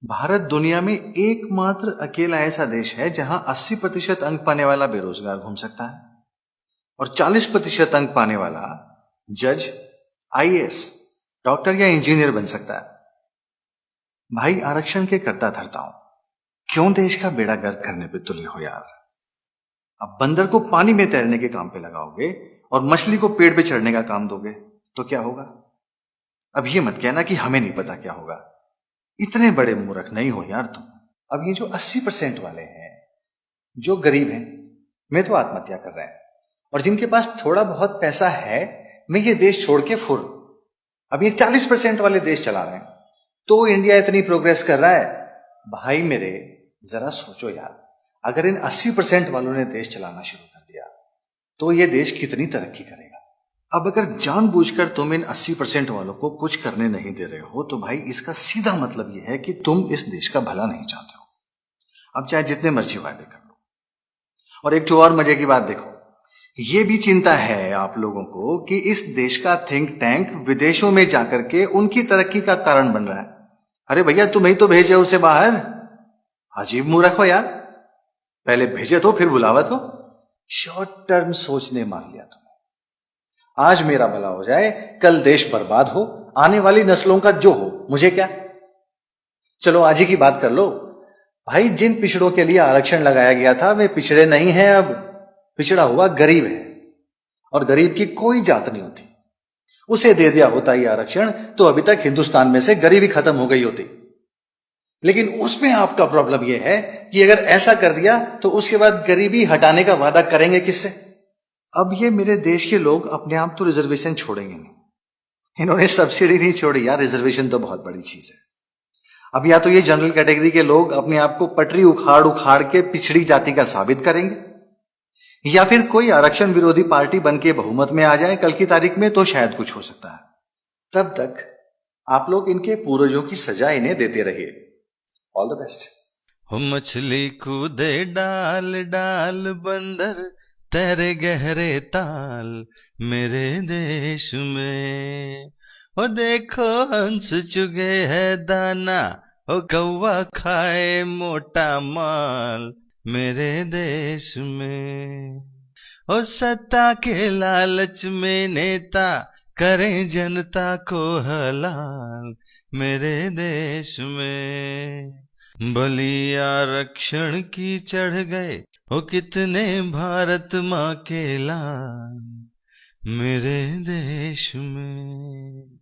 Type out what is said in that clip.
भारत दुनिया में एकमात्र अकेला ऐसा देश है जहां 80% अंक पाने वाला बेरोजगार घूम सकता है और 40% अंक पाने वाला जज, आईएएस, डॉक्टर या इंजीनियर बन सकता है। भाई, आरक्षण के करता धरता हूं, क्यों देश का बेड़ा गर्क करने पे तुले हो यार। अब बंदर को पानी में तैरने के काम पे लगाओगे और मछली को पेड़ पे चढ़ने का काम दोगे तो क्या होगा? अब ये मत कहना कि हमें नहीं पता क्या होगा। इतने बड़े मूर्ख नहीं हो यार तुम। अब ये जो 80% वाले हैं, जो गरीब हैं, मैं तो आत्महत्या कर रहे हैं, और जिनके पास थोड़ा बहुत पैसा है, मैं ये देश छोड़ के फुर। अब ये 40% वाले देश चला रहे हैं, तो इंडिया इतनी प्रोग्रेस कर रहा है। भाई मेरे, जरा सोचो यार, अगर इन 80% वालों ने देश चलाना शुरू कर दिया तो ये देश कितनी तरक्की करेगा। अब अगर जानबूझकर तुम इन 80% वालों को कुछ करने नहीं दे रहे हो तो भाई इसका सीधा मतलब यह है कि तुम इस देश का भला नहीं चाहते हो। अब चाहे जितने मर्जी वादे कर लो। और एक जो और मजे की बात देखो, ये भी चिंता है आप लोगों को कि इस देश का थिंक टैंक विदेशों में जाकर के उनकी तरक्की का कारण बन रहा है। अरे भैया, तुम्हें तो भेजे उसे बाहर। अजीब मूर्ख हो यार, पहले भेजे तो फिर बुलावा तो। शॉर्ट टर्म सोचने मान लिया तुमने। आज मेरा भला हो जाए, कल देश बर्बाद हो, आने वाली नस्लों का जो हो, मुझे क्या। चलो आज ही की बात कर लो। भाई, जिन पिछड़ों के लिए आरक्षण लगाया गया था वे पिछड़े नहीं हैं, अब पिछड़ा हुआ गरीब है। और गरीब की कोई जात नहीं होती। उसे दे दिया होता ये आरक्षण तो अभी तक हिंदुस्तान में से गरीबी खत्म हो गई होती। लेकिन उसमें आपका प्रॉब्लम यह है कि अगर ऐसा कर दिया तो उसके बाद गरीबी हटाने का वादा करेंगे किससे? अब ये मेरे देश के लोग अपने आप तो रिजर्वेशन छोड़ेंगे नहीं। इन्होंने सब्सिडी नहीं छोड़ी यार, रिजर्वेशन तो बहुत बड़ी चीज है। अब या तो ये जनरल कैटेगरी के लोग अपने आप को पटरी उखाड़ उखाड़ के पिछड़ी जाति का साबित करेंगे, या फिर कोई आरक्षण विरोधी पार्टी बन के बहुमत में आ जाए कल की तारीख में, तो शायद कुछ हो सकता है। तब तक आप लोग इनके पूर्वजों की सजा इन्हें देते रहिए। All the best. हो मछली कूदे डाल डाल, बंदर तैरे गहरे ताल मेरे देश में। हो देखो हंस चुगे है दाना, हो कौवा खाए मोटा माल मेरे देश में। हो सत्ता के लालच में नेता करें जनता को हलाल मेरे देश में। बलि आरक्षण की चढ़ गए हो कितने भारत माँ के लाल मेरे देश में।